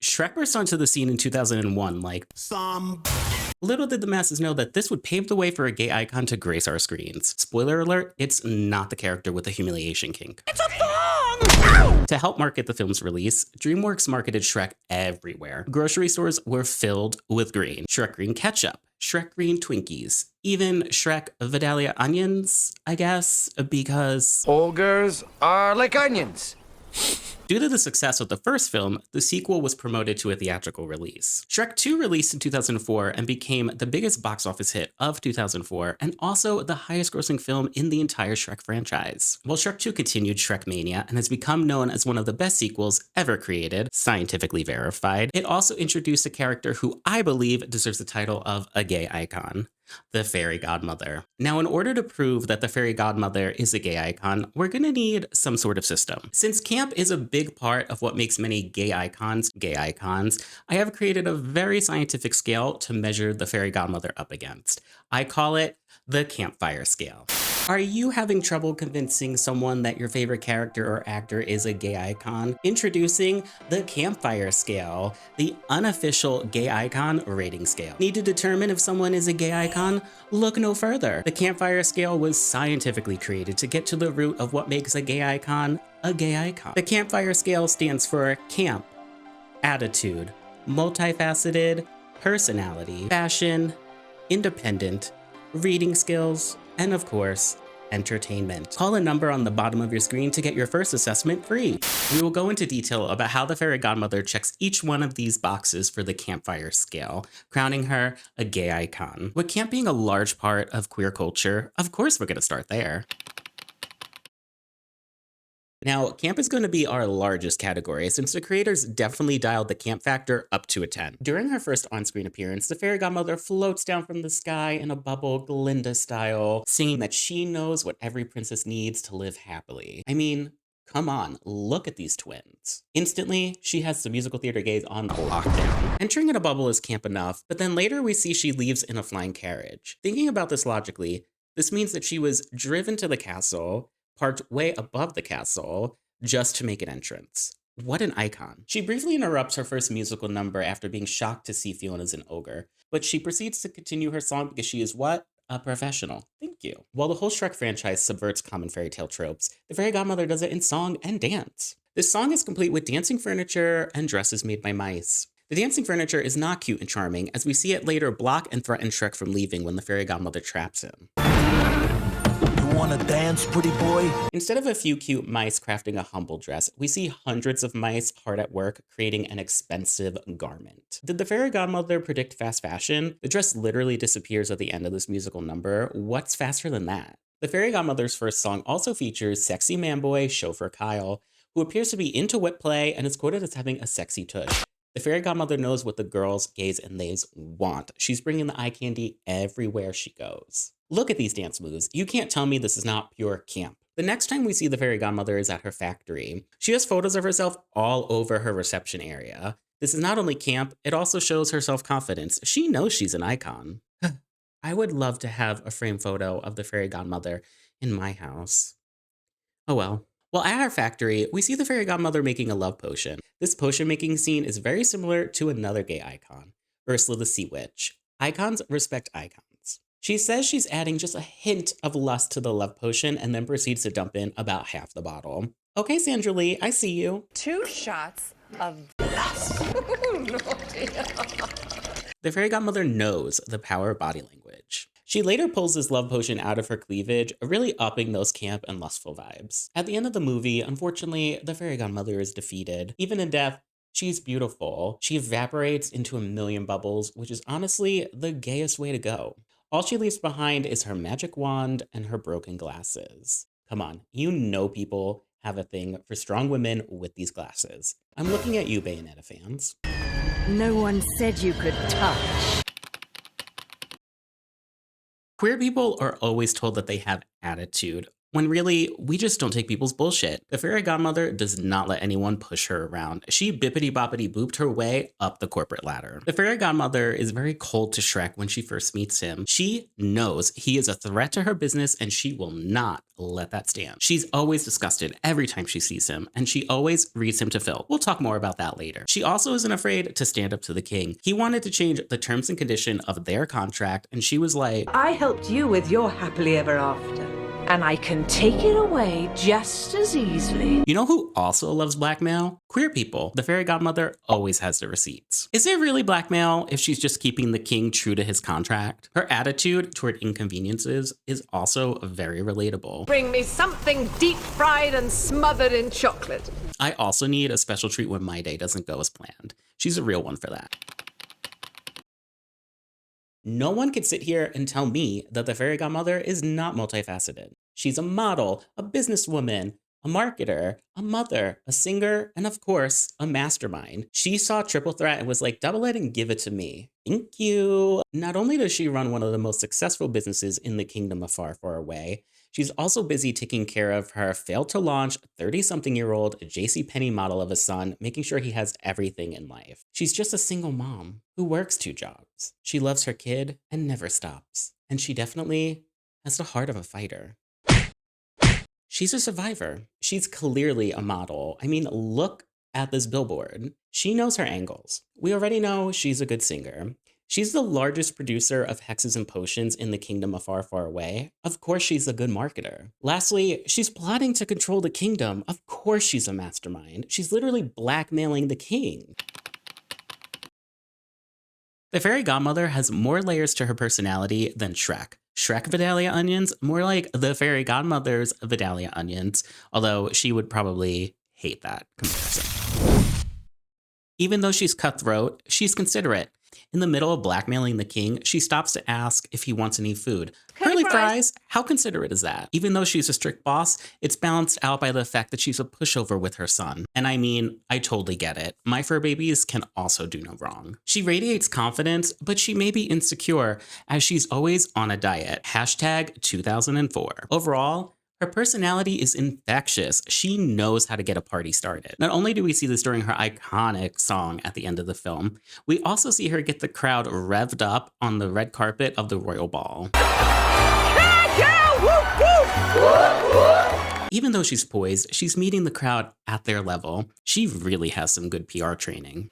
Shrek burst onto the scene in 2001, little did the masses know that this would pave the way for a gay icon to grace our screens. Spoiler alert, it's not the character with the humiliation kink. It's a thong! Ow! To help market the film's release, DreamWorks marketed Shrek everywhere. Grocery stores were filled with green. Shrek green ketchup, Shrek green Twinkies, even Shrek Vidalia onions, I guess, because ogres are like onions. due to the success of the first film, the sequel was promoted to a theatrical release. Shrek 2 released in 2004 and became the biggest box office hit of 2004 and also the highest grossing film in the entire Shrek franchise. While Shrek 2 continued Shrek Mania and has become known as one of the best sequels ever created, scientifically verified, it also introduced a character who I believe deserves the title of a gay icon. The fairy godmother. Now, in order to prove that the fairy godmother is a gay icon, we're gonna need some sort of system. Since camp is a big part of what makes many gay icons, I have created a very scientific scale to measure the fairy godmother up against. I call it the campfire scale. Are you having trouble convincing someone that your favorite character or actor is a gay icon? Introducing the campfire scale, the unofficial gay icon rating scale. Need to determine if someone is a gay icon? Look no further. The campfire scale was scientifically created to get to the root of what makes a gay icon a gay icon. The campfire scale stands for camp, attitude, multifaceted, personality, fashion, independent, reading skills, and of course, entertainment. Call a number on the bottom of your screen to get your first assessment free. We will go into detail about how the fairy godmother checks each one of these boxes for the campfire scale, crowning her a gay icon. With camp being a large part of queer culture, of course we're gonna start there. Now, camp is going to be our largest category since the creators definitely dialed the camp factor up to a 10. During her first on-screen appearance, the fairy godmother floats down from the sky in a bubble, Glinda style, singing that she knows what every princess needs to live happily. I mean, come on, look at these twins. Instantly, she has the musical theater gaze on lockdown. Entering in a bubble is camp enough, but then later we see she leaves in a flying carriage. Thinking about this logically, this means that she was driven to the castle, parked way above the castle, just to make an entrance. What an icon. She briefly interrupts her first musical number after being shocked to see Fiona's an ogre, but she proceeds to continue her song because she is what? A professional. Thank you. While the whole Shrek franchise subverts common fairy tale tropes, the fairy godmother does it in song and dance. This song is complete with dancing furniture and dresses made by mice. The dancing furniture is not cute and charming, as we see it later block and threaten Shrek from leaving when the fairy godmother traps him. Wanna dance, pretty boy? Instead of a few cute mice crafting a humble dress, we see hundreds of mice hard at work creating an expensive garment. Did the fairy godmother predict fast fashion? The dress literally disappears at the end of this musical number. What's faster than that? The fairy godmother's first song also features sexy manboy chauffeur Kyle, who appears to be into whip play and is quoted as having a sexy tush. The fairy godmother knows what the girls, gays, and theys want. She's bringing the eye candy everywhere she goes. Look at these dance moves. You can't tell me this is not pure camp. The next time we see the fairy godmother is at her factory. She has photos of herself all over her reception area. This is not only camp, it also shows her self-confidence. She knows she's an icon. I would love to have a framed photo of the fairy godmother in my house. Oh well. Well, at her factory, we see the fairy godmother making a love potion. This potion making scene is very similar to another gay icon, Ursula the Sea Witch. Icons respect icons. She says she's adding just a hint of lust to the love potion and then proceeds to dump in about half the bottle. Okay, Sandra Lee, I see you. 2 shots of lust. The fairy godmother knows the power of body language. She later pulls this love potion out of her cleavage, really upping those camp and lustful vibes. At the end of the movie, unfortunately, the fairy godmother is defeated. Even in death, she's beautiful. She evaporates into a million bubbles, which is honestly the gayest way to go. All she leaves behind is her magic wand and her broken glasses. Come on, you know people have a thing for strong women with these glasses. I'm looking at you, Bayonetta fans. No one said you could touch. Queer people are always told that they have attitude. when really, we just don't take people's bullshit. The fairy godmother does not let anyone push her around. She bippity-boppity-booped her way up the corporate ladder. The fairy godmother is very cold to Shrek when she first meets him. She knows he is a threat to her business and she will not let that stand. She's always disgusted every time she sees him, and she always reads him to Phil. We'll talk more about that later. She also isn't afraid to stand up to the king. He wanted to change the terms and condition of their contract, and she was like, I helped you with your happily ever after, and I can take it away just as easily. you know who also loves blackmail? Queer people. The fairy godmother always has the receipts. Is it really blackmail if she's just keeping the king true to his contract? Her attitude toward inconveniences is also very relatable. Bring me something deep fried and smothered in chocolate. I also need a special treat when my day doesn't go as planned. She's a real one for that. No one can sit here and tell me that the fairy godmother is not multifaceted. She's a model, a businesswoman, a marketer, a mother, a singer, and of course, a mastermind. She saw Triple Threat and was like, double it and give it to me. Thank you. Not only does she run one of the most successful businesses in the kingdom of Far, Far Away, she's also busy taking care of her failed-to-launch 30-something-year-old JCPenney model of a son, making sure he has everything in life. She's just a single mom who works 2 jobs. She loves her kid and never stops. And she definitely has the heart of a fighter. She's a survivor. She's clearly a model. I mean, look at this billboard. She knows her angles. We already know she's a good singer. She's the largest producer of hexes and potions in the kingdom of Far, Far Away. Of course, she's a good marketer. Lastly, she's plotting to control the kingdom. Of course, she's a mastermind. She's literally blackmailing the king. The fairy godmother has more layers to her personality than Shrek. Shrek Vidalia onions, more like the fairy godmother's Vidalia onions, although she would probably hate that comparison. Even though she's cutthroat, she's considerate. In the middle of blackmailing the king, she stops to ask if he wants any food. Curly fries? How considerate is that? Even though she's a strict boss, it's balanced out by the fact that she's a pushover with her son. And I mean, I totally get it. My fur babies can also do no wrong. She radiates confidence, but she may be insecure, as she's always on a diet. Hashtag 2004. Overall, her personality is infectious. She knows how to get a party started. Not only do we see this during her iconic song at the end of the film, we also see her get the crowd revved up on the red carpet of the royal ball. Even though she's poised, she's meeting the crowd at their level. She really has some good PR training.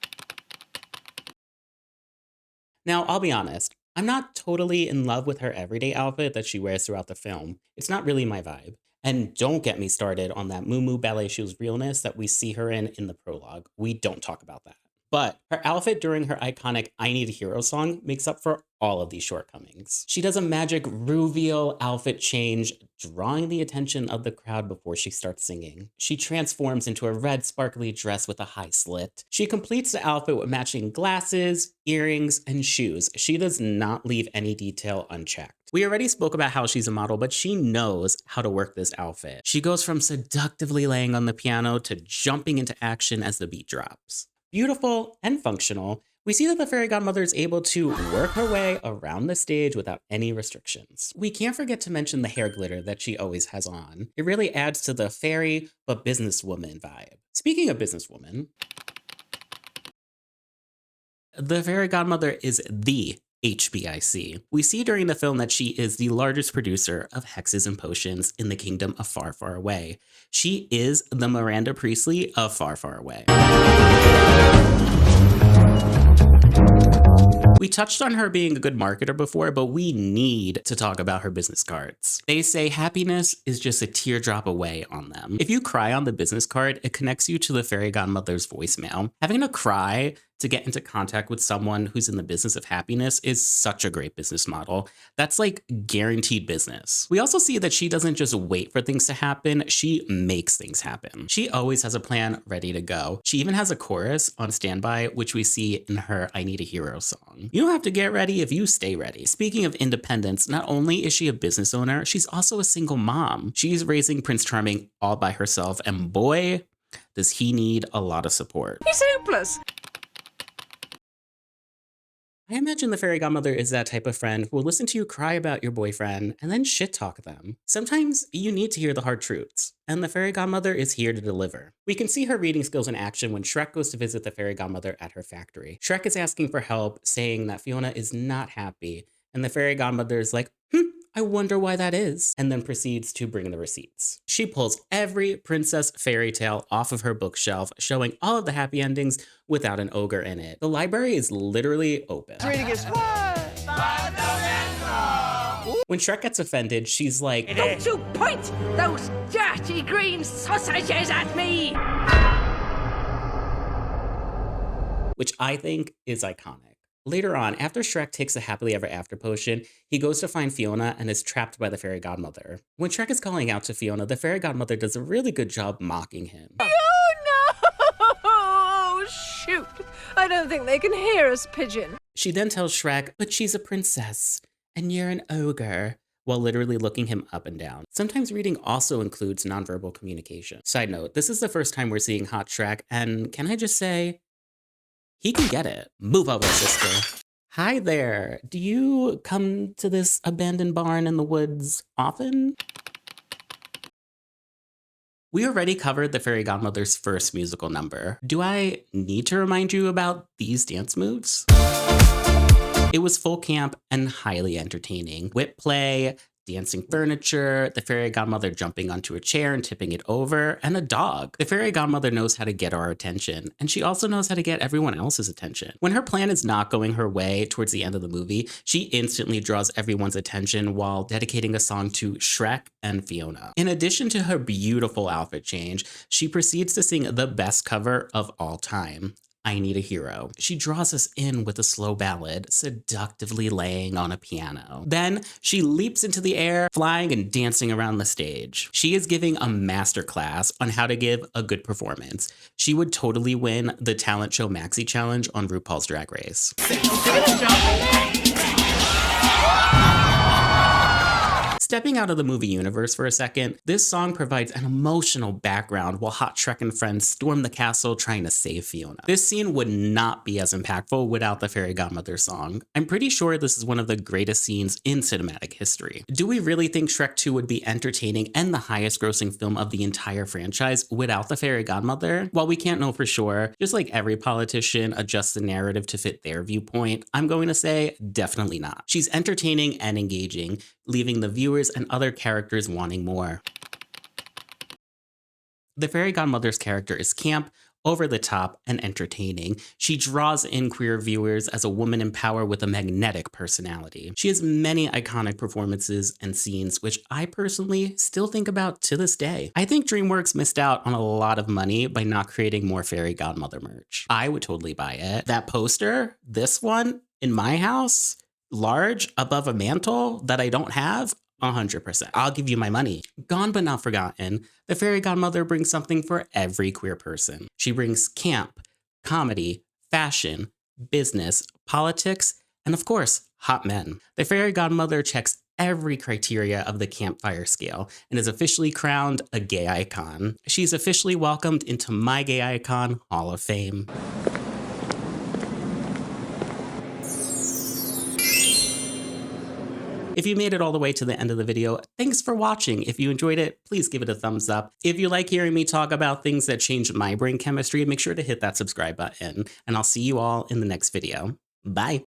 Now, I'll be honest. I'm not totally in love with her everyday outfit that she wears throughout the film. It's not really my vibe. And don't get me started on that Moo Moo ballet shoes realness that we see her in the prologue. We don't talk about that. But her outfit during her iconic I Need a Hero song makes up for all of these shortcomings. She does a magic reveal outfit change, drawing the attention of the crowd before she starts singing. She transforms into a red sparkly dress with a high slit. She completes the outfit with matching glasses, earrings, and shoes. She does not leave any detail unchecked. We already spoke about how she's a model, but she knows how to work this outfit. She goes from seductively laying on the piano to jumping into action as the beat drops. Beautiful and functional, we see that the fairy godmother is able to work her way around the stage without any restrictions. We can't forget to mention the hair glitter that she always has on. It really adds to the fairy but businesswoman vibe. Speaking of businesswoman, the fairy godmother is the HBIC. We see during the film that she is the largest producer of hexes and potions in the kingdom of Far, Far Away. She is the Miranda Priestley of Far, Far Away. We touched on her being a good marketer before, but we need to talk about her business cards. They say happiness is just a teardrop away on them. If you cry on the business card, it connects you to the fairy godmother's voicemail. Having to cry to get into contact with someone who's in the business of happiness is such a great business model. That's like guaranteed business. We also see that she doesn't just wait for things to happen, she makes things happen. She always has a plan ready to go. She even has a chorus on standby, which we see in her I Need a Hero song. You don't have to get ready if you stay ready. Speaking of independence, not only is she a business owner, she's also a single mom. She's raising Prince Charming all by herself, and boy, does he need a lot of support. He's hopeless. I imagine the fairy godmother is that type of friend who will listen to you cry about your boyfriend and then shit talk them. Sometimes you need to hear the hard truths, and the fairy godmother is here to deliver. We can see her reading skills in action when Shrek goes to visit the fairy godmother at her factory. Shrek is asking for help, saying that Fiona is not happy, and the fairy godmother is like, I wonder why that is, and then proceeds to bring the receipts. She pulls every princess fairy tale off of her bookshelf, showing all of the happy endings without an ogre in it. The library is literally open. Reading is fun. When Shrek gets offended, she's like, Don't you point those dirty green sausages at me! which I think is iconic. Later on, after Shrek takes a happily ever after potion, he goes to find Fiona and is trapped by the fairy godmother. When Shrek is calling out to Fiona, the fairy godmother does a really good job mocking him. Oh, shoot. I don't think they can hear us, Pigeon. She then tells Shrek, but she's a princess, and you're an ogre, while literally looking him up and down. Sometimes reading also includes nonverbal communication. Side note, this is the first time we're seeing Hot Shrek, and can I just say, he can get it. Move over, sister. Hi there. Do you come to this abandoned barn in the woods often? We already covered the fairy godmother's first musical number. Do I need to remind you about these dance moves? It was full camp and highly entertaining. Whip play, dancing furniture, the fairy godmother jumping onto a chair and tipping it over, and a dog. The fairy godmother knows how to get our attention, and she also knows how to get everyone else's attention. When her plan is not going her way towards the end of the movie, she instantly draws everyone's attention while dedicating a song to Shrek and Fiona. In addition to her beautiful outfit change, she proceeds to sing the best cover of all time, I Need a Hero. She draws us in with a slow ballad, seductively laying on a piano. Then she leaps into the air, flying and dancing around the stage. She is giving a masterclass on how to give a good performance. She would totally win the talent show Maxi Challenge on RuPaul's Drag Race. Stepping out of the movie universe for a second, this song provides an emotional background while Hot Shrek and friends storm the castle trying to save Fiona. This scene would not be as impactful without the fairy godmother song. I'm pretty sure this is one of the greatest scenes in cinematic history. Do we really think Shrek 2 would be entertaining and the highest grossing film of the entire franchise without the fairy godmother? While we can't know for sure, just like every politician adjusts the narrative to fit their viewpoint, I'm going to say definitely not. She's entertaining and engaging, leaving the viewers and other characters wanting more. The fairy godmother's character is camp, over the top, and entertaining. She draws in queer viewers as a woman in power with a magnetic personality. She has many iconic performances and scenes, which I personally still think about to this day. I think DreamWorks missed out on a lot of money by not creating more fairy godmother merch. I would totally buy it. That poster, this one, in my house, large above a mantle that I don't have, 100%. I'll give you my money. Gone but not forgotten, the fairy godmother brings something for every queer person. She brings camp, comedy, fashion, business, politics, and of course, hot men. The fairy godmother checks every criteria of the campfire scale and is officially crowned a gay icon. She's officially welcomed into my Gay Icon Hall of Fame. If you made it all the way to the end of the video, thanks for watching. If you enjoyed it, please give it a thumbs up. If you like hearing me talk about things that change my brain chemistry, make sure to hit that subscribe button, and I'll see you all in the next video. Bye.